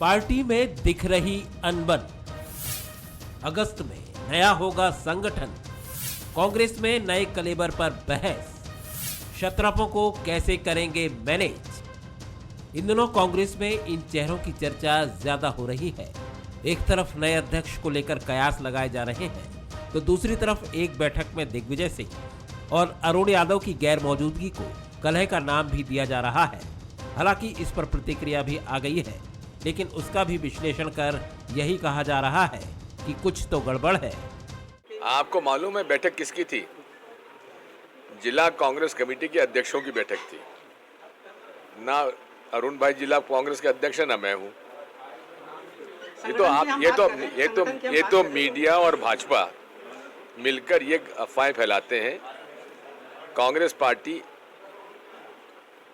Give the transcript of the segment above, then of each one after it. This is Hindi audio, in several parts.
पार्टी में दिख रही अनबन। अगस्त में नया होगा संगठन। कांग्रेस में नए कलेबर पर बहस। शत्रपों को कैसे करेंगे मैनेज। इन दिनों कांग्रेस में इन चेहरों की चर्चा ज्यादा हो रही है। एक तरफ नए अध्यक्ष को लेकर कयास लगाए जा रहे हैं, तो दूसरी तरफ एक बैठक में दिग्विजय सिंह और अरुण यादव की गैर मौजूदगी को कलह का नाम भी दिया जा रहा है। हालांकि इस पर प्रतिक्रिया भी आ गई है, लेकिन उसका भी विश्लेषण कर यही कहा जा रहा है कि कुछ तो गड़बड़ है। आपको मालूम है बैठक किसकी थी? जिला कांग्रेस कमेटी के अध्यक्षों की बैठक थी। ना अरुण भाई जिला कांग्रेस के अध्यक्ष है, ना मैं हूँ। ये तो मीडिया और भाजपा मिलकर ये अफवाहें फैलाते हैं। कांग्रेस पार्टी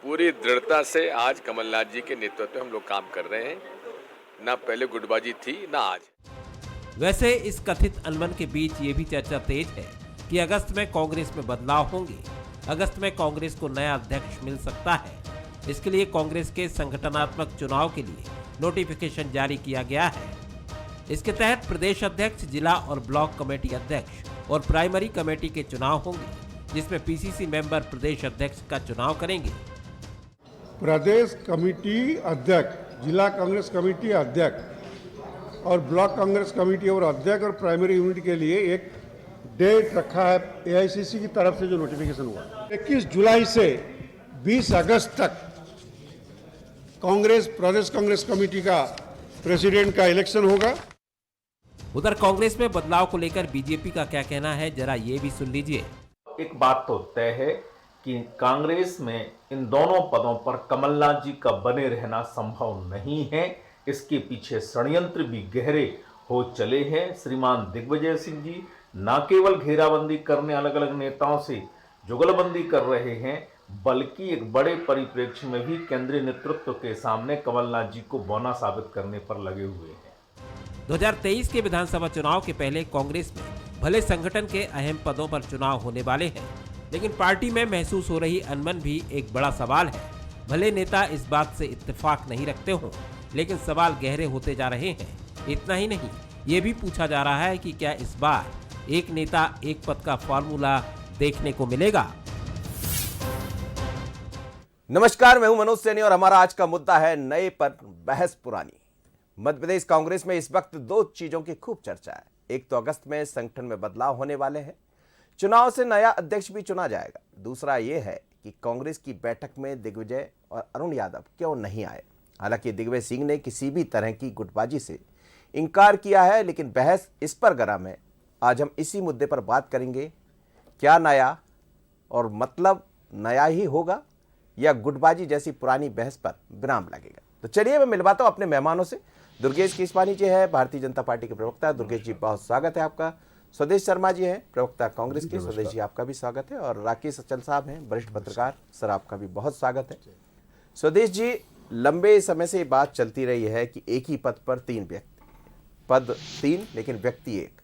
पूरी दृढ़ता से आज कमलनाथ जी के नेतृत्व में हम लोग काम कर रहे हैं। ना पहले गुटबाजी थी, ना आज। वैसे इस कथित अनबन के बीच ये भी चर्चा तेज है कि अगस्त में कांग्रेस में बदलाव होंगे। अगस्त में कांग्रेस को नया अध्यक्ष मिल सकता है। इसके लिए कांग्रेस के संगठनात्मक चुनाव के लिए नोटिफिकेशन जारी किया गया है। इसके तहत प्रदेश अध्यक्ष, जिला और ब्लॉक कमेटी अध्यक्ष और प्राइमरी कमेटी के चुनाव होंगे, जिसमें पीसीसी मेंबर प्रदेश अध्यक्ष का चुनाव करेंगे। प्रदेश कमेटी अध्यक्ष, जिला कांग्रेस कमेटी अध्यक्ष और ब्लॉक कांग्रेस कमेटी और अध्यक्ष और प्राइमरी यूनिट के लिए एक डेट रखा है एआईसीसी की तरफ से, जो नोटिफिकेशन हुआ 21 जुलाई से 20 अगस्त तक कांग्रेस प्रदेश कांग्रेस कमेटी का प्रेसिडेंट का इलेक्शन होगा। उधर कांग्रेस में बदलाव को लेकर बीजेपी का क्या कहना है, जरा ये भी सुन लीजिए। एक बात तो तय है कि कांग्रेस में इन दोनों पदों पर कमलनाथ जी का बने रहना संभव नहीं है। इसके पीछे षड्यंत्र भी गहरे हो चले हैं। श्रीमान दिग्विजय सिंह जी न केवल घेराबंदी करने अलग अलग नेताओं से जुगलबंदी कर रहे हैं, बल्कि एक बड़े परिप्रेक्ष्य में भी केंद्रीय नेतृत्व के सामने कमलनाथ जी को बौना साबित करने पर लगे हुए हैं। 2023 के विधानसभा चुनाव के पहले कांग्रेस में भले संगठन के अहम पदों पर चुनाव होने वाले हैं, लेकिन पार्टी में महसूस हो रही अनबन भी एक बड़ा सवाल है। भले नेता इस बात से इत्तेफाक नहीं रखते हों, लेकिन सवाल गहरे होते जा रहे हैं। इतना ही नहीं, ये भी पूछा जा रहा है कि क्या इस बार एक नेता एक पद का फॉर्मूला देखने को मिलेगा। नमस्कार, मैं हूं मनोज सैनी और हमारा आज का मुद्दा है नए पर बहस पुरानी। मध्य प्रदेश कांग्रेस में इस वक्त दो चीजों की खूब चर्चा है। एक तो अगस्त में संगठन में बदलाव होने वाले हैं, चुनाव से नया अध्यक्ष भी चुना जाएगा। दूसरा यह है कि कांग्रेस की बैठक में दिग्विजय और अरुण यादव क्यों नहीं आए। हालांकि दिग्विजय सिंह ने किसी भी तरह की गुटबाजी से इनकार किया है, लेकिन बहस इस पर गर्म है। आज हम इसी मुद्दे पर बात करेंगे। क्या नया और मतलब नया ही होगा या गुटबाजी जैसी पुरानी बहस पर विराम लगेगा। तो चलिए मैं मिलवाता हूं अपने मेहमानों से। दुर्गेश केसवानी जी है, भारतीय जनता पार्टी के प्रवक्ता। दुर्गेश जी, बहुत स्वागत है आपका। स्वदेश शर्मा जी हैं, प्रवक्ता कांग्रेस के। स्वदेश जी, आपका भी स्वागत है। और राकेश अचल साहब हैं, वरिष्ठ पत्रकार। सर, आपका भी बहुत स्वागत है। स्वदेश जी, लंबे समय से बात चलती रही है कि एक ही पद पर 3 व्यक्ति, पद 3 लेकिन व्यक्ति 1।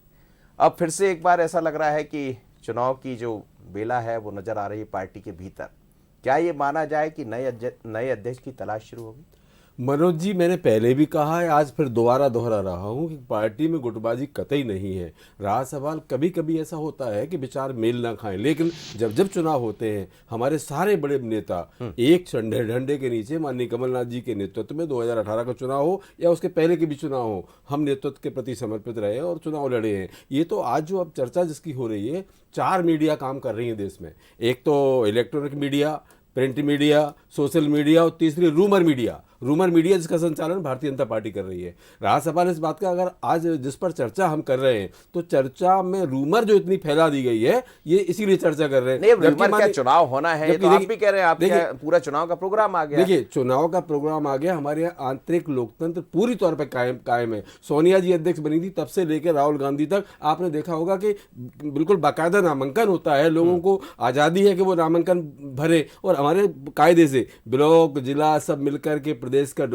अब फिर से एक बार ऐसा लग रहा है कि चुनाव की जो बेला है वो नजर आ रही है पार्टी के भीतर। क्या ये माना जाए कि नए अध्यक्ष की तलाश शुरू होगी? मनोज जी, मैंने पहले भी कहा है, आज फिर दोबारा दोहरा रहा हूँ कि पार्टी में गुटबाजी कतई नहीं है। रहा सवाल, कभी कभी ऐसा होता है कि विचार मेल ना खाएं, लेकिन जब जब चुनाव होते हैं हमारे सारे बड़े नेता एक झंडे के नीचे, माननीय कमलनाथ जी के नेतृत्व में 2018 का चुनाव हो या उसके पहले के भी चुनाव हो, हम नेतृत्व के प्रति समर्पित रहे और चुनाव लड़े हैं। ये तो आज जो अब चर्चा जिसकी हो रही है, 4 मीडिया काम कर रही है देश में। एक तो electronic media, print media, social media और तीसरी रूमर मीडिया जिसका संचालन भारतीय जनता पार्टी कर रही है। रहा सवाल इस बात का, अगर आज जिस पर चर्चा हम कर रहे हैं तो चर्चा में रूमर जो इतनी फैला दी गई है, ये इसीलिए चर्चा कर रहे हैं। नहीं, रूमर क्या चुनाव होना है, तो आप भी कह रहे हैं, आप पूरा चुनाव का प्रोग्राम आ गया। देखिए, चुनाव का प्रोग्राम आ गया। हमारे यहाँ आंतरिक लोकतंत्र पूरी तौर पर कायम है। सोनिया जी अध्यक्ष बनी थी तब से लेकर राहुल गांधी तक आपने देखा होगा कि बिल्कुल बाकायदा नामांकन होता है। लोगों को आजादी है कि वो नामांकन भरे, और हमारे कायदे से ब्लॉक, जिला सब मिलकर के प्रदेश का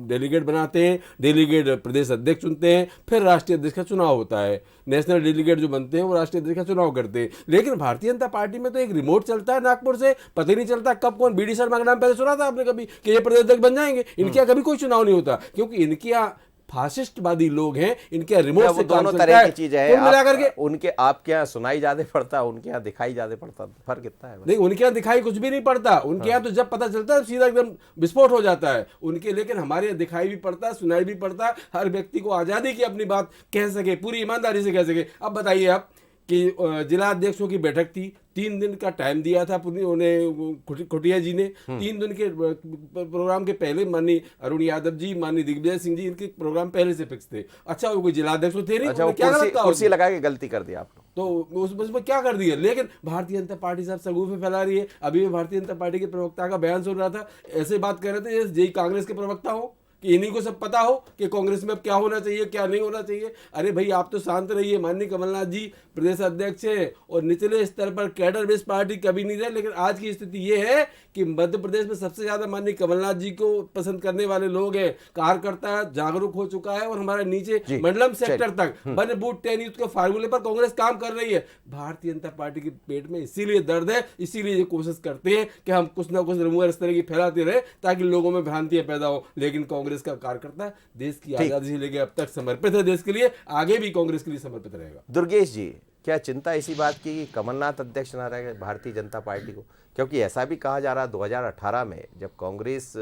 डेलीगेट बनाते हैं, डेलीगेट प्रदेश अध्यक्ष चुनते हैं, फिर राष्ट्रीय अध्यक्ष का चुनाव होता है। नेशनल डेलीगेट जो बनते हैं वो राष्ट्रीय अध्यक्ष का चुनाव करते हैं। लेकिन भारतीय जनता पार्टी में तो एक रिमोट चलता है नागपुर से, पता ही नहीं चलता कब कौन। बीडी शर्मा का नाम पहले सुना था आपने कभी कि ये प्रदेश अध्यक्ष बन जाएंगे? इनके यहाँ कभी कोई चुनाव नहीं होता, क्योंकि इनके यहाँ फासिस्टवादी लोग हैं, इनके रिमोट से काम दोनों चलता तरह है। की चीजें हैं। कुल मिलाकर के उनके आपके यहाँ सुनाई ज्यादा पड़ता है, उनके यहाँ दिखाई ज्यादा पड़ता, फर्क कितना है? नहीं, उनके यहाँ दिखाई कुछ भी नहीं पड़ता। उनके यहाँ तो जब पता चलता है सीधा एकदम विस्फोट हो जाता है उनके। लेकिन हमारे यहाँ दिखाई भी पड़ता है, सुनाई भी पड़ता है। हर व्यक्ति को आजादी की अपनी बात कह सके, पूरी ईमानदारी से कह सके। अब बताइए आप कि जिला अध्यक्षों की बैठक थी, 3 दिन का टाइम दिया था उन्हें खुटिया जी ने। 3 दिन के प्रोग्राम के पहले माननीय अरुण यादव जी, माननीय दिग्विजय सिंह जी, इनके प्रोग्राम पहले से फिक्स थे। अच्छा, वो कोई जिला अध्यक्ष थे नहीं? अच्छा, वो क्या कुर्सी लगा के गलती कर दिया आप लोग, तो उसमें क्या कर दिया? लेकिन भारतीय जनता पार्टी साहब सगुफे फैला रही है। अभी भी भारतीय जनता पार्टी के प्रवक्ता का बयान सुन रहा था, ऐसे बात कर रहे थे जैसे कांग्रेस के प्रवक्ता हो, कि इन्हीं को सब पता हो कि कांग्रेस में अब क्या होना चाहिए क्या नहीं होना चाहिए। अरे भाई, आप तो शांत रहिए। माननीय कमलनाथ जी प्रदेश अध्यक्ष हैं और निचले स्तर पर कैडर बेस्ड पार्टी कभी नहीं रहे। लेकिन आज की स्थिति ये है कि मध्य प्रदेश में सबसे ज्यादा माननीय कमलनाथ जी को पसंद करने वाले लोग हैं। कार्यकर्ता जागरूक हो चुका है और हमारे नीचे मंडलम सेक्टर तक बने बूथ 10 यूथ के फार्मूले पर कांग्रेस काम कर रही है। भारतीय जनता पार्टी के पेट में इसीलिए दर्द है, इसीलिए ये कोशिश करते हैं कि हम कुछ ना कुछ रूमर इस तरह की फैलाते रहे ताकि लोगों में भ्रांतियां पैदा हो। लेकिन कांग्रेस का कार्यकर्ता देश की आजादी से लेकर अब तक समर्पित है देश के लिए, आगे भी कांग्रेस के लिए समर्पित रहेगा। दुर्गेश जी, क्या चिंता इसी बात की कि कमलनाथ अध्यक्ष ना रहे भारतीय जनता पार्टी को? क्योंकि ऐसा भी कहा जा रहा 2018 में जब कांग्रेस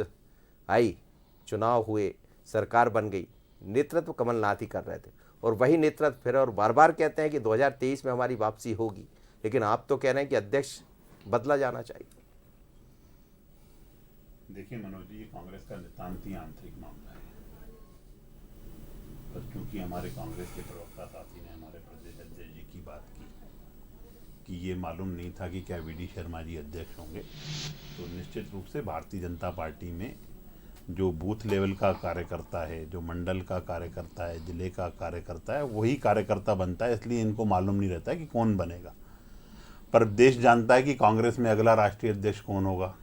आई, चुनाव हुए, सरकार बन गई, नेतृत्व कमलनाथ ही कर रहे थे और वही नेतृत्व फिर और बार बार कहते हैं कि 2023 में हमारी वापसी होगी। लेकिन आप तो कह रहे हैं कि अध्यक्ष बदला जाना चाहिए। देखिए मनोज जी, ये कांग्रेस का नितांत ही आंतरिक मामला है। पर क्योंकि हमारे कांग्रेस के प्रवक्ता साथी ने हमारे प्रदेश अध्यक्ष जी की बात की कि ये मालूम नहीं था कि क्या वीडी शर्मा जी अध्यक्ष होंगे, तो निश्चित रूप से भारतीय जनता पार्टी में जो बूथ लेवल का कार्यकर्ता है, जो मंडल का कार्यकर्ता है, जिले का कार्यकर्ता है, वही कार्यकर्ता बनता है। इसलिए इनको मालूम नहीं रहता है कि कौन बनेगा। पर देश जानता है कि कांग्रेस में अगला राष्ट्रीय अध्यक्ष कौन होगा,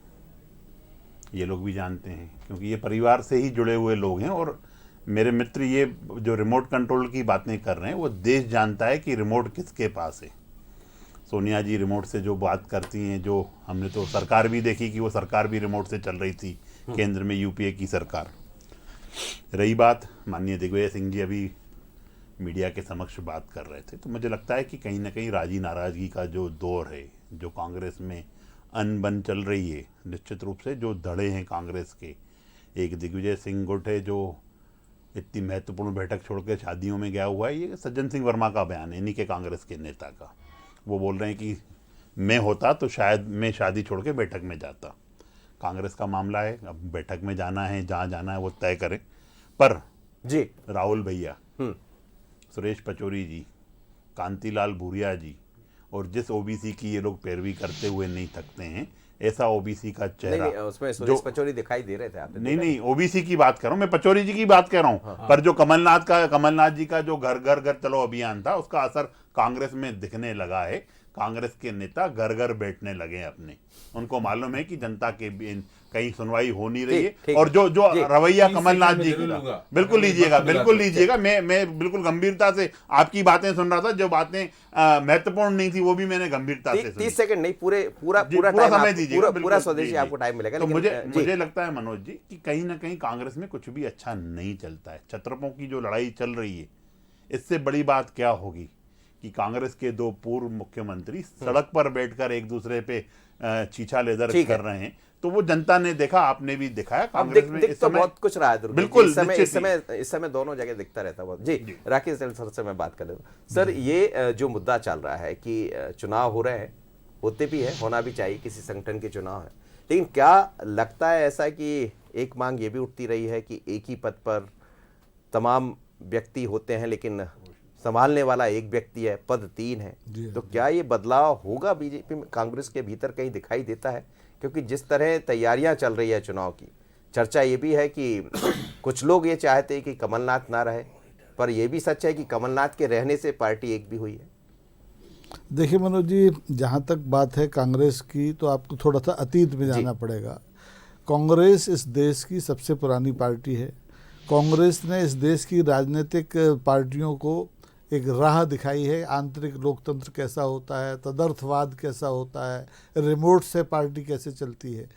ये लोग भी जानते हैं, क्योंकि ये परिवार से ही जुड़े हुए लोग हैं। और मेरे मित्र ये जो रिमोट कंट्रोल की बातें कर रहे हैं, वो देश जानता है कि रिमोट किसके पास है। सोनिया जी रिमोट से जो बात करती हैं, जो हमने तो सरकार भी देखी कि वो सरकार भी रिमोट से चल रही थी, केंद्र में यूपीए की सरकार। रही बात, माननीय दिग्विजय सिंह जी अभी मीडिया के समक्ष बात कर रहे थे, तो मुझे लगता है कि कहीं ना कहीं राजी नाराजगी का जो दौर है, जो कांग्रेस में अनबन चल रही है, निश्चित रूप से जो धड़े हैं कांग्रेस के, एक दिग्विजय सिंह गुट है जो इतनी महत्वपूर्ण बैठक छोड़ के शादियों में गया हुआ है। ये सज्जन सिंह वर्मा का बयान है, इन्हीं के कांग्रेस के नेता का। वो बोल रहे हैं कि मैं होता तो शायद मैं शादी छोड़ के बैठक में जाता। कांग्रेस का मामला है, अब बैठक में जाना है, जहाँ जाना है वो तय करें। पर जी राहुल भैया, सुरेश पचौरी जी, कांतिलाल भूरिया जी, और जिस ओबीसी की ये लोग पैरवी करते हुए नहीं थकते हैं, ऐसा ओबीसी का चेहरा नहीं, उसमें सुरेश पचौरी दिखाई दे रहे थे आपने? नहीं, ओबीसी की बात कर रहा हूं मैं, पचौरी जी की बात कर रहा हूं। पर जो कमलनाथ जी का जो घर घर घर चलो अभियान था, उसका असर कांग्रेस में दिखने लगा है। कांग्रेस के नेता घर घर बैठने लगे अपने, उनको मालूम है कि जनता के कहीं सुनवाई हो नहीं रही है। और जो रवैया कमलनाथ जी का, बिल्कुल लीजिएगा, मैं बिल्कुल गंभीरता से आपकी बातें सुन रहा था। जो बातें महत्वपूर्ण नहीं थी वो भी मैंने गंभीरता से 30 सेकंड नहीं, पूरा समय दीजिएगा, पूरा स्वदेशी आपको टाइम मिलेगा। तो मुझे लगता है मनोज जी कि कहीं ना कहीं कांग्रेस में कुछ भी अच्छा नहीं चलता है। छत्रपों की जो लड़ाई चल रही है, इससे बड़ी बात क्या होगी कि कांग्रेस के 2 पूर्व मुख्यमंत्री सड़क पर बैठकर एक दूसरे पे चीछा लेदर कर रहे हैं। तो वो जनता ने देखा, आपने भी दिखाया। कांग्रेस में इस समय बहुत कुछ रहा है बिल्कुल, इस समय दोनों जगह दिखता रहता है। जी राकेश सर से मैं बात कर लेता। सर, ये जो मुद्दा चल रहा है कि चुनाव हो रहे हैं, होते भी है, होना भी चाहिए, किसी संगठन के चुनाव है, लेकिन क्या लगता है ऐसा कि एक मांग ये भी उठती रही है कि एक ही पद पर तमाम व्यक्ति होते हैं लेकिन संभालने वाला एक व्यक्ति है, पद 3 है। तो क्या ये बदलाव होगा बीजेपी में, कांग्रेस के भीतर कहीं दिखाई देता है? क्योंकि जिस तरह तैयारियां चल रही है चुनाव की, चर्चा ये भी है कि कुछ लोग ये चाहते हैं कि कमलनाथ ना रहे, पर यह भी सच है कि कमलनाथ के रहने से पार्टी एक भी हुई है। देखिए मनोज जी, जहाँ तक बात है कांग्रेस की, तो आपको थोड़ा सा अतीत में जाना पड़ेगा। कांग्रेस इस देश की सबसे पुरानी पार्टी है। कांग्रेस ने इस देश की राजनीतिक पार्टियों को एक राह दिखाई है, आंतरिक लोकतंत्र कैसा होता है, तदर्थवाद कैसा होता है, रिमोट से पार्टी कैसे चलती है।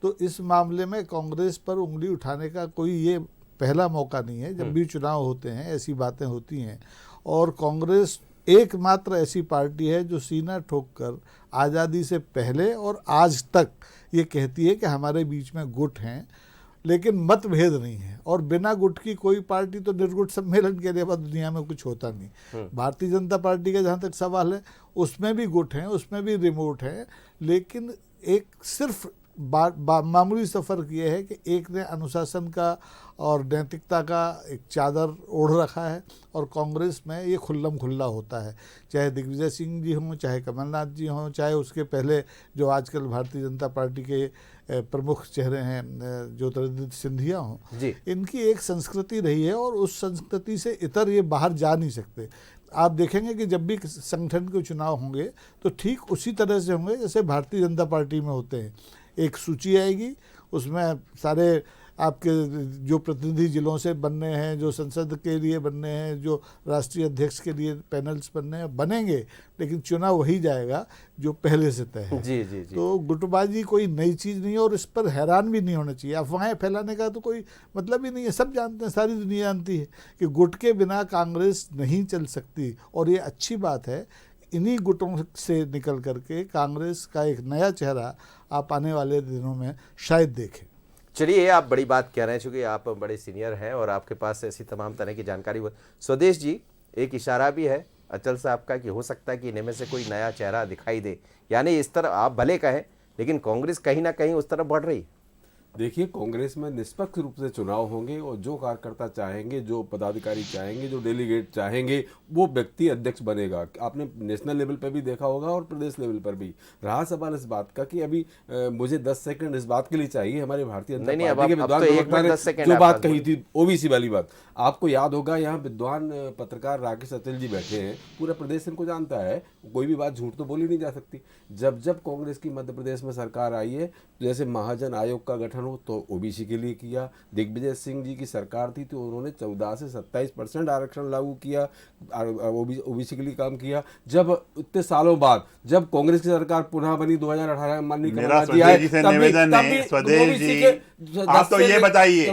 तो इस मामले में कांग्रेस पर उंगली उठाने का कोई ये पहला मौका नहीं है। जब भी चुनाव होते हैं ऐसी बातें होती हैं, और कांग्रेस एकमात्र ऐसी पार्टी है जो सीना ठोककर आज़ादी से पहले और आज तक ये कहती है कि हमारे बीच में गुट हैं, लेकिन मतभेद नहीं है। और बिना गुट की कोई पार्टी तो निर्गुट सम्मेलन के लिए दुनिया में कुछ होता नहीं। भारतीय जनता पार्टी का जहाँ तक सवाल है, उसमें भी गुट हैं, उसमें भी रिमोट हैं, लेकिन एक सिर्फ मामूली सा फर्क ये है कि एक ने अनुशासन का और नैतिकता का एक चादर ओढ़ रखा है, और कांग्रेस में ये खुल्लम खुल्ला होता है। चाहे दिग्विजय सिंह जी हों, चाहे कमलनाथ जी हों, चाहे उसके पहले जो आजकल भारतीय जनता पार्टी के प्रमुख चेहरे हैं ज्योतिरादित्य सिंधिया हों, इनकी एक संस्कृति रही है, और उस संस्कृति से इतर ये बाहर जा नहीं सकते। आप देखेंगे कि जब भी संगठन के चुनाव होंगे तो ठीक उसी तरह से होंगे जैसे भारतीय जनता पार्टी में होते हैं। एक सूची आएगी, उसमें सारे आपके जो प्रतिनिधि जिलों से बनने हैं, जो संसद के लिए बनने हैं, जो राष्ट्रीय अध्यक्ष के लिए पैनल्स बनने हैं, बनेंगे, लेकिन चुनाव वही जाएगा जो पहले से तय है। जी जी जी। तो गुटबाजी कोई नई चीज़ नहीं है, और इस पर हैरान भी नहीं होना चाहिए। अफवाहें फैलाने का तो कोई मतलब ही नहीं है। सब जानते हैं, सारी दुनिया जानती है कि गुट के बिना कांग्रेस नहीं चल सकती, और ये अच्छी बात है। इन्हीं गुटों से निकल करके कांग्रेस का एक नया चेहरा आप आने वाले दिनों में शायद देखें। चलिए, आप बड़ी बात कह रहे हैं, चूँकि आप बड़े सीनियर हैं और आपके पास ऐसी तमाम तरह की जानकारी हो। स्वदेश जी, एक इशारा भी है अचल साहब का कि हो सकता है कि इन्हें में से कोई नया चेहरा दिखाई दे, यानी इस तरह आप भले कहें, लेकिन कांग्रेस कहीं ना कहीं उस तरफ बढ़ रही है। देखिए, कांग्रेस में निष्पक्ष रूप से चुनाव होंगे, और जो कार्यकर्ता चाहेंगे, जो पदाधिकारी चाहेंगे, जो डेलीगेट चाहेंगे, वो व्यक्ति अध्यक्ष बनेगा। आपने नेशनल लेवल पर भी देखा होगा और प्रदेश लेवल पर भी। रहा सवाल इस बात का कि अभी मुझे 10 सेकंड इस बात के लिए चाहिए, हमारे भारतीय जनता पार्टी के विद्वान प्रवक्ता ने जो बात कही थी ओबीसी वाली बात, आपको याद होगा, यहाँ विद्वान पत्रकार राकेश अचल जी बैठे हैं, पूरा प्रदेश इनको जानता है, कोई भी बात झूठ तो बोली नहीं जा सकती। जब जब कांग्रेस की मध्य प्रदेश में सरकार आई है, जैसे महाजन आयोग का गठन हो तो ओबीसी के लिए किया, दिग्विजय सिंह जी की सरकार थी तो उन्होंने 14 से 27% आरक्षण लागू किया, ओबीसी के लिए काम किया। जब इतने सालों बाद जब कांग्रेस की सरकार पुनः बनी 2018 में, माननीय मेरा स्वदेश जी से निवेदन है, स्वदेश जी आप तो ये बताइए,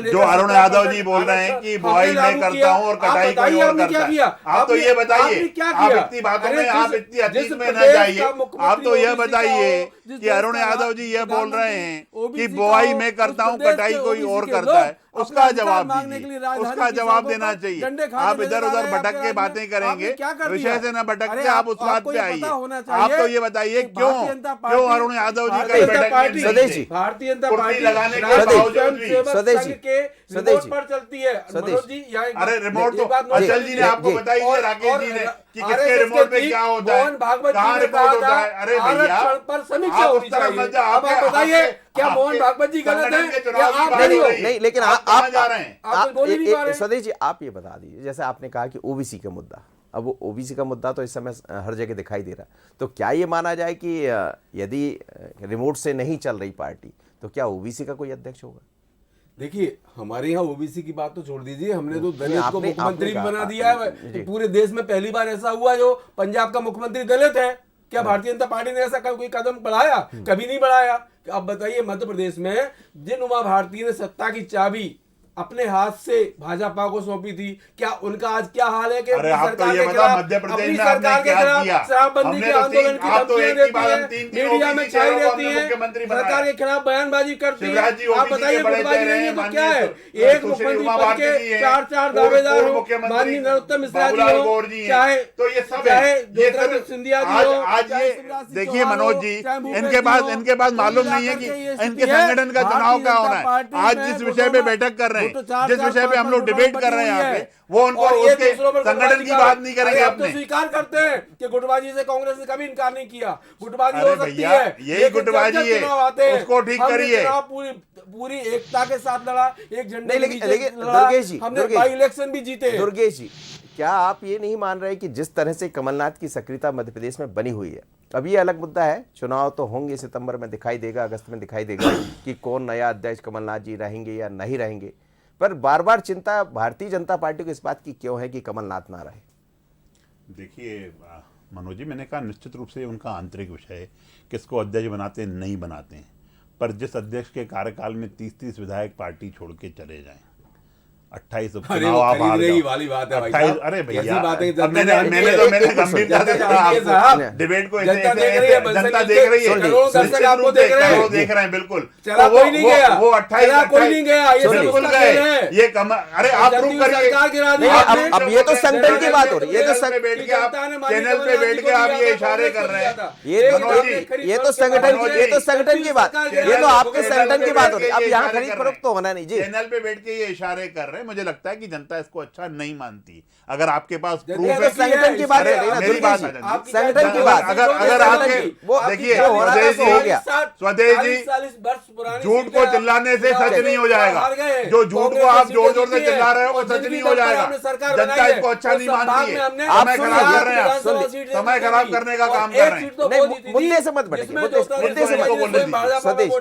जो अरुण यादव जी बोल रहे हैं कि बुआई मैं करता हूँ और कटाई कोई और करता है, आप तो ये बताइए, आप इतनी बातों में, आप इतनी अतीत में न जाइए, आप तो ये बताइए कि अरुण यादव जी ये बोल रहे हैं कि बुआई मैं करता हूँ, कटाई कोई और करता है, उसका जवाब दीजिए, उसका जवाब देना चाहिए। आप इधर उधर भटक के बातें करेंगे, विषय से न भटक के आप उस बात पे आइए। आप तो ये बताइए क्यों अरुण यादव जी का बैठक स्वदेश जी, भारतीय जनता पार्टी लगाने के बावजूद भी स्वदेश जी पर चलती है। मनोज जी, अरे रिमोट तो अचल जी ने आपको बताई है, राकेश जी ने, कि किसके रिमोट पे क्या होता है, कहाँ रिपोर्ट होता है। अरे भैया, पर समीक्षा होनी चाहिए। आप बताइए, क्या मोहन भागवत जी गलत है या आप नहीं? लेकिन आप जा रहे हैं। स्वदेश जी, आप ये बता दीजिए, जैसे आपने कहा कि ओबीसी का मुद्दा, अब वो ओबीसी का मुद्दा तो इस समय हर जगह दिखाई दे रहा, तो क्या ये माना जाए कि यदि रिमोट से नहीं चल रही पार्टी तो क्या ओबीसी का कोई अध्यक्ष होगा? देखिए, हमारे यहाँ ओबीसी की बात तो छोड़ दीजिए, हमने तो दलित को मुख्यमंत्री भी बना दिया है। तो पूरे देश में पहली बार ऐसा हुआ जो पंजाब का मुख्यमंत्री दलित है। क्या भारतीय जनता पार्टी ने ऐसा कोई कदम बढ़ाया? कभी नहीं बढ़ाया। अब बताइए, मध्य प्रदेश में जिन उमा भारती ने सत्ता की चाबी अपने हाथ से भाजपा को सौंपी थी, क्या उनका आज क्या हाल है कि सरकार के खिलाफ, मध्य प्रदेश में आपने क्या किया? शराबबंदी के आंदोलन की धमकियां देती है, मीडिया में छाई रहती है, सरकार के खिलाफ बयानबाजी करती है। आप बताइए, गुटबाजी नहीं है तो क्या है? एक मुख्यमंत्री पद के 4 दावेदार हो, माननीय नरोत्तम मिश्रा जी हो, चाहे ज्योतिरादित्य सिंधिया जी हो। आज ये देखिए मनोज जी, इनके पास मालूम नहीं है कि इनके संगठन का चुनाव क्या होना है। आज जिस विषय पे बैठक कर रहे हैं, जिस विषय पे हम लोग डिबेट कर रहे हैं यहाँ पे, वो उनको उसके संगठन की बात नहीं करेंगे। अपने तो स्वीकार करते हैं कि गुटबाजी से कांग्रेस ने कभी इनकार नहीं किया। गुटबाजी हो सकती है, यही गुटबाजी है, उसको ठीक करिए। पूरी एकता के साथ लड़ा, एक झंडे के नीचे दुर्गेश जी, हमने बाई इलेक्शन भी जीते। दुर्गेश जी, क्या आप ये नहीं मान रहे कि जिस तरह से कमलनाथ की सक्रियता मध्य प्रदेश में बनी हुई है, अब ये अलग मुद्दा है, चुनाव तो होंगे सितंबर में, दिखाई देगा, अगस्त में दिखाई देगा कि कौन नया अध्यक्ष कमलनाथ जी रहेंगे या नहीं रहेंगे। पर बार बार चिंता भारतीय जनता पार्टी को इस बात की क्यों है कि कमलनाथ ना रहे? देखिए मनोज जी, मैंने कहा निश्चित रूप से उनका आंतरिक विषय है, किसको अध्यक्ष बनाते हैं नहीं बनाते हैं, पर जिस अध्यक्ष के कार्यकाल में 30-30 विधायक पार्टी छोड़ के चले जाएं, 28 उपचुनाव आप हार गए वाली बात है भाई साहब। अरे भैया मैंने गंभीरता से कहा, डिबेट को जनता देख रही है, करोड़ों देख रहे हैं, बिल्कुल वो 28 कोई नहीं गया, ये बिल्कुल गए, ये कम। अरे आप प्रूव करिए, अब ये तो संगठन की बात हो रही है, ये तो चैनल पे बैठ के आप ये इशारे कर रहे हैं, ये तो संगठन की बात, ये तो आपके संगठन की बात हो रही है। अब यहाँ खरीद फरोख्त तो होना नहीं जी, चैनल पे बैठ के ये इशारे कर रहे हैं। मुझे लगता है कि जनता इसको अच्छा नहीं मानती। अगर आपके पास प्रूफ है, संगठन की बात, मेरी बात संगठन की बात, अगर आपके देखिए स्वदेश जी, झूठ को चिल्लाने से सच नहीं हो जाएगा, जो झूठ को आप जोर जोर से चिल्ला रहे हो वो सच नहीं हो जाएगा। जनता इसको अच्छा नहीं मानती है, समय खराब कर रहे हैं, समय खराब करने का काम कर रहे हैं। मुद्दे से मत बढ़िए, मुद्दे से स्वदेश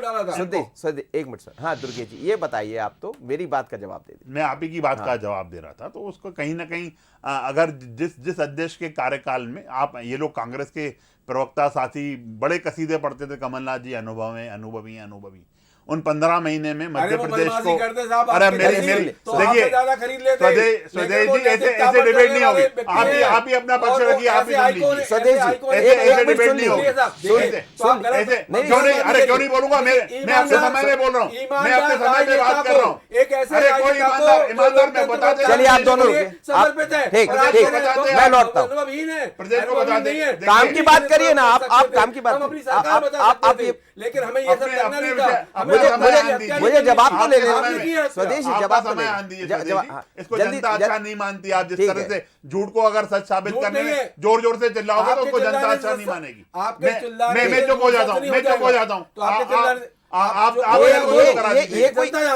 एक मिनट सर। हाँ दुर्गे जी, ये बताइए, आप तो मेरी बात का जवाब दे दीजिए। मैं आप ही की बात का जवाब दे रहा था, तो उसको कहीं ना कहीं अगर जिस अध्यक्ष के कार्यकाल में आप, ये लोग कांग्रेस के प्रवक्ता साथी बड़े कसीदे पढ़ते थे, कमलनाथ जी अनुभवी, उन 15 महीने में मध्य प्रदेश को, अरे मेरी देखिए स्वदेश जी, ऐसे डिबेट नहीं होगी। आप ही अपना पक्ष रखिए, आप ही ऐसे डिबेट नहीं होगी, ऐसे क्यों नहीं? अरे क्यों नहीं बोलूंगा, मैं अपने समय में बोल रहा हूँ, मैं अपने समय में बात कर रहा हूँ। अरे कोई ईमानदार मैं बताते, चलिए आप दोनों ठीक, मैं लौटता हूँ, प्रदेश को बताते, काम की बात करिए ना आप काम की बात, लेकिन हमें ये सब करना नहीं था। मुझे जवाब तो ले लेना, स्वदेश जवाब तो इसको जनता अच्छा नहीं मानती। आप जिस तरह से झूठ को अगर सच साबित करने में जोर जोर से चिल्लाओगे तो उसको जनता अच्छा नहीं मानेगी। मैं चुप हो जाता हूँ,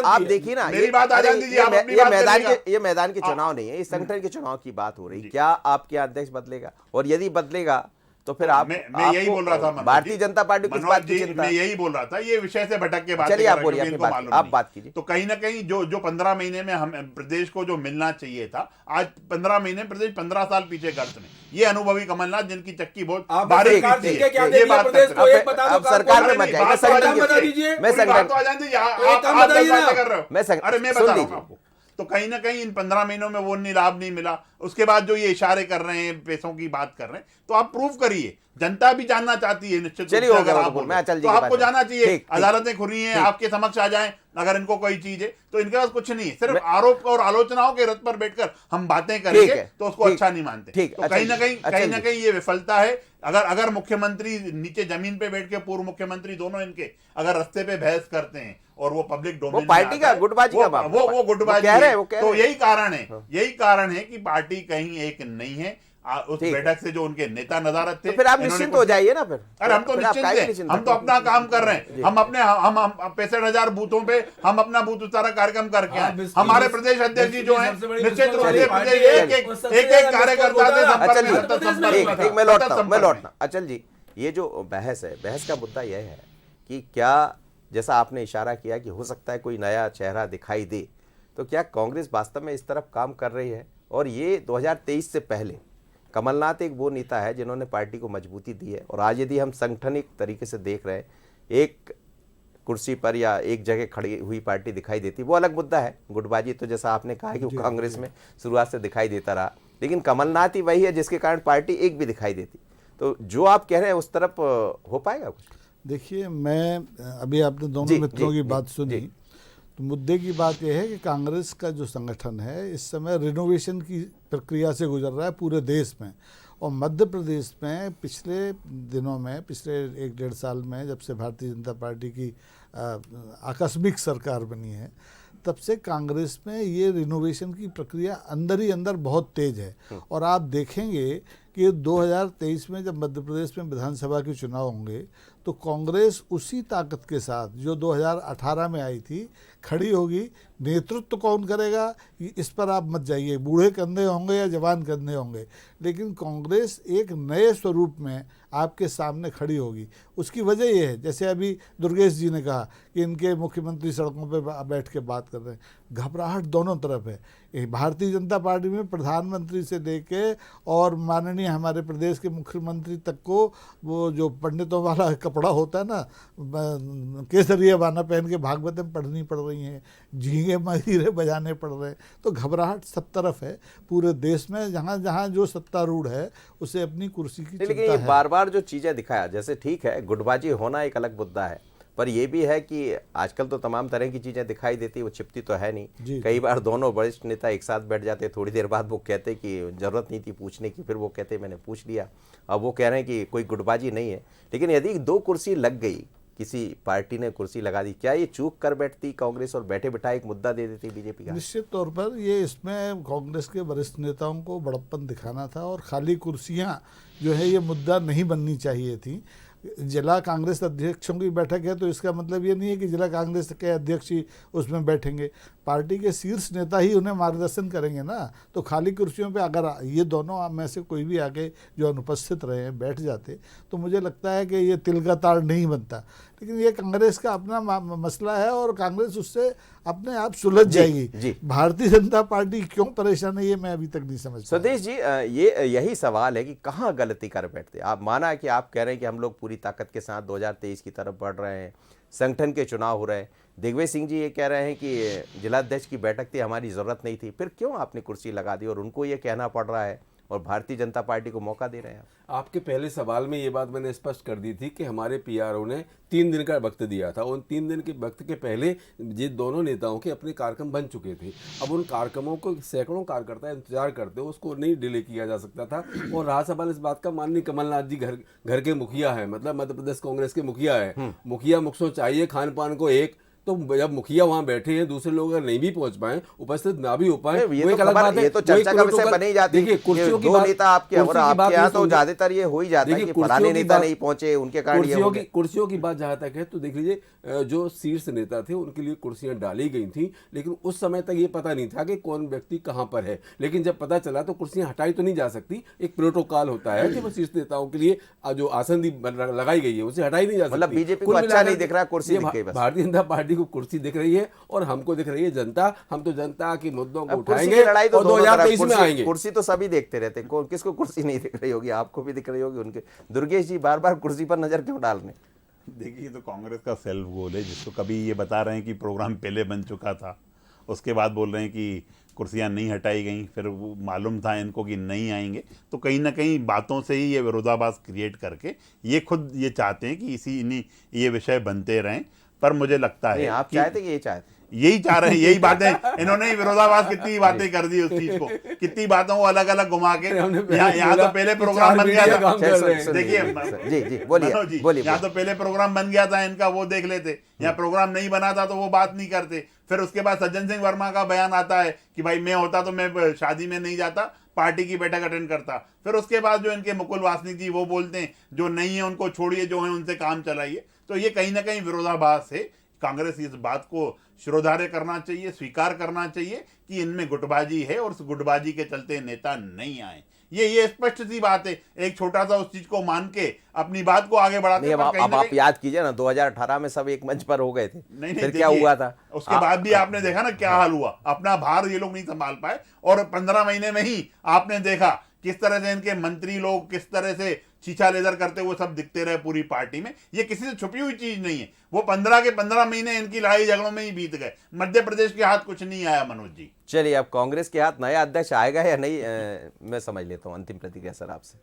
आप देखिए ना, मेरी बात आ जाती है। ये मैदान के चुनाव नहीं है, ये संगठन के चुनाव की बात हो रही। क्या आपके अध्यक्ष बदलेगा? और यदि बदलेगा तो फिर आप, मैं यही बोल रहा था, भारतीय जनता पार्टी को इस बात की चिंता, मैं यही बोल रहा था, ये विषय से भटक के बात, चलिए आप बोलिए, आप बात कीजिए। तो कहीं ना कहीं जो 15 महीने में हम प्रदेश को जो मिलना चाहिए था, आज 15 महीने प्रदेश 15ह साल पीछे गर्त में, ये अनुभवी कमलनाथ जिनकी चक्की बहुत बारीक थी, ये बात सरकार में मत जाइए, अरे मैं बता रहा हूँ आपको। तो कहीं ना कहीं इन 15 महीनों में वो लाभ नहीं मिला। उसके बाद जो ये इशारे कर रहे हैं, पैसों की बात कर रहे हैं, तो आप प्रूफ करिए। जनता भी जानना चाहती है निश्चित रूप से, अगर आप तो आपको जाना चाहिए, अदालतें खुली हैं, आपके समक्ष आ जाएं। अगर इनको कोई चीज है तो इनके पास कुछ नहीं है, सिर्फ आरोप और आलोचनाओं के रथ पर बैठकर हम बातें करेंगे तो उसको अच्छा नहीं मानते। तो कहीं ना कहीं ये विफलता है। अगर मुख्यमंत्री नीचे जमीन पे बैठ के, पूर्व मुख्यमंत्री दोनों इनके अगर रास्ते पे बहस करते हैं और वो पब्लिक डोमेन, पार्टी का गुटबाजी का वो गुटबाजी है। तो यही कारण है कि पार्टी कहीं एक नहीं है। उस बैठक से जो उनके नेता नदारत थे, तो फिर आप निश्चिंत हो जाइए ना। फिर अरे हम तो निश्चिंत हैं, हम तो अपना काम कर रहे हैं। हम अपने 65,000 बूथों पे हम अपना बूथ उतारा कार्यक्रम करके आए। हमारे प्रदेश अध्यक्ष जी जो है निश्चित रूप से एक कार्यकर्ता से मैं लौटना। अचल जी, ये जो बहस है, बहस का मुद्दा यह है कि क्या, जैसा आपने इशारा किया कि हो सकता है कोई नया चेहरा दिखाई दे, तो क्या कांग्रेस वास्तव में इस तरफ काम कर रही है? और ये 2023 से पहले कमलनाथ एक वो नेता है जिन्होंने पार्टी को मजबूती दी है। और आज यदि हम संगठनिक तरीके से देख रहे हैं, एक कुर्सी पर या एक जगह खड़ी हुई पार्टी दिखाई देती, वो अलग मुद्दा है। गुटबाजी तो जैसा आपने कहा कि वो कांग्रेस में शुरुआत से दिखाई देता रहा, लेकिन कमलनाथ ही वही है जिसके कारण पार्टी एक भी दिखाई देती। तो जो आप कह रहे हैं उस तरफ हो पाएगा कुछ? देखिए, मैं अभी आपने दोनों मित्रों की बात सुनी, तो मुद्दे की बात यह है कि कांग्रेस का जो संगठन है इस समय रिनोवेशन की प्रक्रिया से गुजर रहा है पूरे देश में। और मध्य प्रदेश में पिछले दिनों में, पिछले 1-1.5 साल में, जब से भारतीय जनता पार्टी की आकस्मिक सरकार बनी है, तब से कांग्रेस में ये रिनोवेशन की प्रक्रिया अंदर ही अंदर बहुत तेज है। और आप देखेंगे कि 2023 में जब मध्य प्रदेश में विधानसभा के चुनाव होंगे तो कांग्रेस उसी ताकत के साथ जो 2018 में आई थी खड़ी होगी। नेतृत्व कौन करेगा इस पर आप मत जाइए, बूढ़े कंधे होंगे या जवान कंधे होंगे, लेकिन कांग्रेस एक नए स्वरूप में आपके सामने खड़ी होगी। उसकी वजह यह है, जैसे अभी दुर्गेश जी ने कहा कि इनके मुख्यमंत्री सड़कों पर बैठ के बात कर रहे हैं, घबराहट दोनों तरफ है। भारतीय जनता पार्टी में प्रधानमंत्री से लेके और माननीय हमारे प्रदेश के मुख्यमंत्री तक को वो जो पंडितों वाला कपड़ा होता है ना, केसरिया बाना पहन के भागवत में पढ़नी पड़ रही हैं, झींगे मजीरे बजाने पड़ रहे हैं। तो घबराहट सब तरफ है पूरे देश में, जहाँ जहाँ जो सत्तारूढ़ है उसे अपनी कुर्सी की चिंता है। बार बार जो चीजें दिखाया, जैसे ठीक है गुटबाजी होना एक अलग मुद्दा है, पर यह भी है कि आजकल तो तमाम तरह की चीजें दिखाई देती, वो छिपती तो है नहीं। कई बार दोनों वरिष्ठ नेता एक साथ बैठ जाते, थोड़ी देर बाद वो कहते कि जरूरत नहीं थी पूछने की, फिर वो कहते मैंने पूछ लिया। अब वो कह रहे हैं कि कोई गुटबाजी नहीं है। लेकिन यदि 2 कुर्सी लग गई, किसी पार्टी ने कुर्सी लगा दी, क्या ये चूक कर बैठती कांग्रेस और बैठे बिठाए एक मुद्दा दे देती बीजेपी का? निश्चित तौर पर ये इसमें कांग्रेस के वरिष्ठ नेताओं को बड़प्पन दिखाना था और खाली कुर्सियां जो है ये मुद्दा नहीं बननी चाहिए थी। जिला कांग्रेस अध्यक्षों की बैठक है तो इसका मतलब ये नहीं है कि जिला कांग्रेस के अध्यक्ष ही उसमें बैठेंगे, पार्टी के शीर्ष नेता ही उन्हें मार्गदर्शन करेंगे ना। तो खाली कुर्सियों पे अगर ये दोनों में से कोई भी आके जो अनुपस्थित रहे हैं बैठ जाते तो मुझे लगता है कि ये तिल का ताड़ नहीं बनता। लेकिन ये कांग्रेस का अपना मसला है और कांग्रेस उससे अपने आप सुलझ जाएगी। भारतीय जनता पार्टी क्यों परेशान है ये मैं अभी तक नहीं समझ। स्वदेश जी, ये यही सवाल है कि कहाँ गलती कर बैठते। आप माना है कि आप कह रहे हैं कि हम लोग पूरी ताकत के साथ 2023 की तरफ बढ़ रहे हैं, संगठन के चुनाव हो रहे हैं। दिग्विजय सिंह जी ये कह रहे हैं कि जिलाध्यक्ष की बैठक थी, हमारी जरूरत नहीं थी, फिर क्यों आपने कुर्सी लगा दी और उनको ये कहना पड़ रहा है और भारतीय जनता पार्टी को मौका दे रहे हैं? आपके पहले सवाल में ये बात मैंने स्पष्ट कर दी थी कि हमारे पीआरओ ने 3 दिन का वक्त दिया था। उन 3 दिन के वक्त के पहले ये दोनों नेताओं के अपने कार्यक्रम बन चुके थे। अब उन कार्यक्रमों को सैकड़ों कार्यकर्ता इंतजार करते हो, उसको नहीं डिले किया जा सकता था। और रहा सवाल इस बात का, माननीय कमलनाथ जी घर के मुखिया है, मतलब मध्य प्रदेश कांग्रेस के मुखिया है। मुखिया मुखसो चाहिए खान पान को एक, तो जब मुखिया वहां बैठे हैं, दूसरे लोग अगर नहीं भी पहुंच पाए, उपस्थित ना भी हो पाए, ये तो चर्चा का विषय बन ही जाती है। कुर्सियों की बात, नेता आपके और आपके यहाँ तो ज्यादातर ये हो ही जाता है कि फलाने नेता नहीं पहुंचे, उनके कारण ये हो गया। कुर्सियों की बात जहां तक है तो देख लीजिए, जो शीर्ष नेता थे उनके लिए कुर्सियां डाली गई थी, लेकिन उस समय तक ये पता नहीं था कि कौन व्यक्ति कहां पर है। लेकिन जब पता चला तो कुर्सियां हटाई तो नहीं जा सकती, एक प्रोटोकॉल होता है कि वो शीर्ष नेताओं के लिए जो आसन लगाई गई है उसे हटाई नहीं जा सकती। मतलब बीजेपी को अच्छा नहीं दिख रहा कुर्सी, भारतीय जनता पार्टी को कुर्सी दिख रही है और हमको दिख रही है जनता। हम तो जनता के मुद्दों को उठाएंगे और 2023 में आएंगे। कुर्सी तो सभी देखते रहते, किसको कुर्सी नहीं दिख रही होगी? आपको भी दिख रही होगी उनके। दुर्गेश जी बार बार कुर्सी पर नजर क्यों डाल रहे? देखिए, तो कांग्रेस का सेल्फ गोल है, जिसको कभी ये बता रहे हैं कि प्रोग्राम पहले बन चुका था, उसके बाद बोल रहे हैं कि कुर्सियां नहीं हटाई गई, फिर वो मालूम था इनको कि नहीं आएंगे। तो कहीं ना कहीं बातों से ही ये विरोधाभास क्रिएट करके ये खुद ये चाहते हैं कि ये विषय बनते रहें। पर मुझे लगता है आप चाहते कि ये चाहते, यही चाह रहे हैं, यही बातें इन्होंने विरोधाभास कितनी बातें कर दी उस चीज को, कितनी बातों को अलग अलग घुमा के। यहाँ तो पहले प्रोग्राम बन गया था, देखिए यहाँ तो पहले प्रोग्राम बन गया था इनका, वो देख लेते। यहाँ प्रोग्राम नहीं बना था तो वो बात नहीं करते। फिर उसके बाद सज्जन सिंह वर्मा का बयान आता है कि भाई मैं होता तो मैं शादी में नहीं जाता, पार्टी की बैठक अटेंड करता। फिर उसके बाद जो इनके मुकुल वासनिक जी वो बोलते हैं जो नहीं है उनको छोड़िए, जो है उनसे काम चलाइए। तो ये कहीं ना कहीं विरोधाभास है। कांग्रेस इस बात को शिरोधार्य करना चाहिए, स्वीकार करना चाहिए कि इनमें गुटबाजी है और उस गुटबाजी के चलते नेता नहीं आए। ये स्पष्ट सी बात है। एक छोटा सा उस चीज को मान के अपनी बात को आगे बढ़ाते हैं। अब आप याद कीजिए ना, 2018 में सब एक मंच पर हो गए थे, फिर क्या हुआ था? उसके बाद भी आपने देखा ना क्या हाल हुआ। अपना भार ये लोग नहीं संभाल पाए और 15 महीने में ही आपने देखा किस तरह से इनके मंत्री लोग किस तरह से चीछा लेदर करते हुए सब दिखते रहे पूरी पार्टी में। ये किसी से छुपी हुई चीज नहीं है। वो 15 के 15 महीने इनकी लड़ाई झगड़ों में ही बीत गए। मध्य प्रदेश के हाथ कुछ नहीं आया मनोज जी। चलिए, अब कांग्रेस के हाथ नया अध्यक्ष आएगा या नहीं, मैं समझ लेता हूँ। अंतिम प्रतिक्रिया सर आपसे।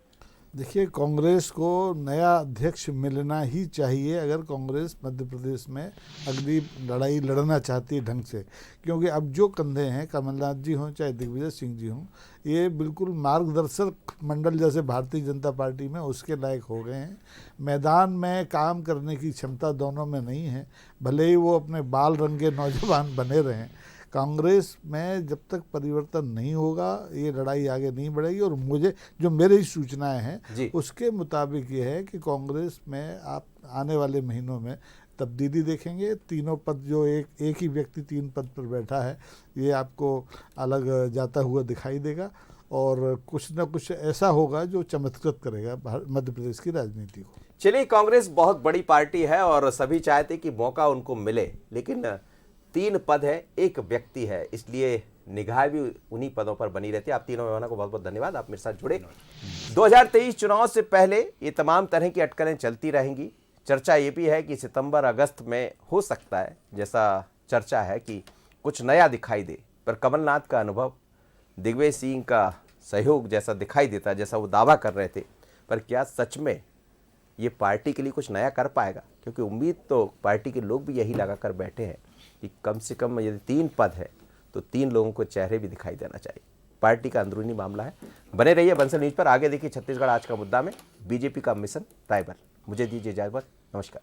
देखिए, कांग्रेस को नया अध्यक्ष मिलना ही चाहिए अगर कांग्रेस मध्य प्रदेश में अगली लड़ाई लड़ना चाहती है ढंग से, क्योंकि अब जो कंधे हैं, कमलनाथ जी हों चाहे दिग्विजय सिंह जी हों, ये बिल्कुल मार्गदर्शक मंडल जैसे भारतीय जनता पार्टी में उसके लायक हो गए हैं। मैदान में काम करने की क्षमता दोनों में नहीं है, भले ही वो अपने बाल रंगे नौजवान बने रहें। कांग्रेस में जब तक परिवर्तन नहीं होगा ये लड़ाई आगे नहीं बढ़ेगी। और मुझे जो मेरी सूचनाएं हैं उसके मुताबिक ये है कि कांग्रेस में आप आने वाले महीनों में तब्दीली देखेंगे। तीनों पद जो एक ही व्यक्ति 3 पद पर बैठा है ये आपको अलग जाता हुआ दिखाई देगा और कुछ न कुछ ऐसा होगा जो चमत्कृत करेगा मध्य प्रदेश की राजनीति को। चलिए, कांग्रेस बहुत बड़ी पार्टी है और सभी चाहते कि मौका उनको मिले, लेकिन 3 पद है, 1 व्यक्ति है, इसलिए निगाह भी उन्हीं पदों पर बनी रहती है। आप तीनों मेहमानों को बहुत बहुत धन्यवाद, आप मेरे साथ जुड़े। 2023 चुनाव से पहले ये तमाम तरह की अटकलें चलती रहेंगी। चर्चा ये भी है कि सितंबर अगस्त में हो सकता है, जैसा चर्चा है, कि कुछ नया दिखाई दे। पर कमलनाथ का अनुभव, दिग्विजय सिंह का सहयोग जैसा दिखाई देता, जैसा वो दावा कर रहे थे, पर क्या सच में ये पार्टी के लिए कुछ नया कर पाएगा? क्योंकि उम्मीद तो पार्टी के लोग भी यही लगा कर बैठे हैं कि कम से कम यदि 3 पद है तो 3 लोगों को चेहरे भी दिखाई देना चाहिए। पार्टी का अंदरूनी मामला है। बने रहिए बंसल न्यूज पर। आगे देखिए छत्तीसगढ़ आज का मुद्दा में बीजेपी का मिशन ट्राइबल। मुझे दीजिए इजाजत, नमस्कार।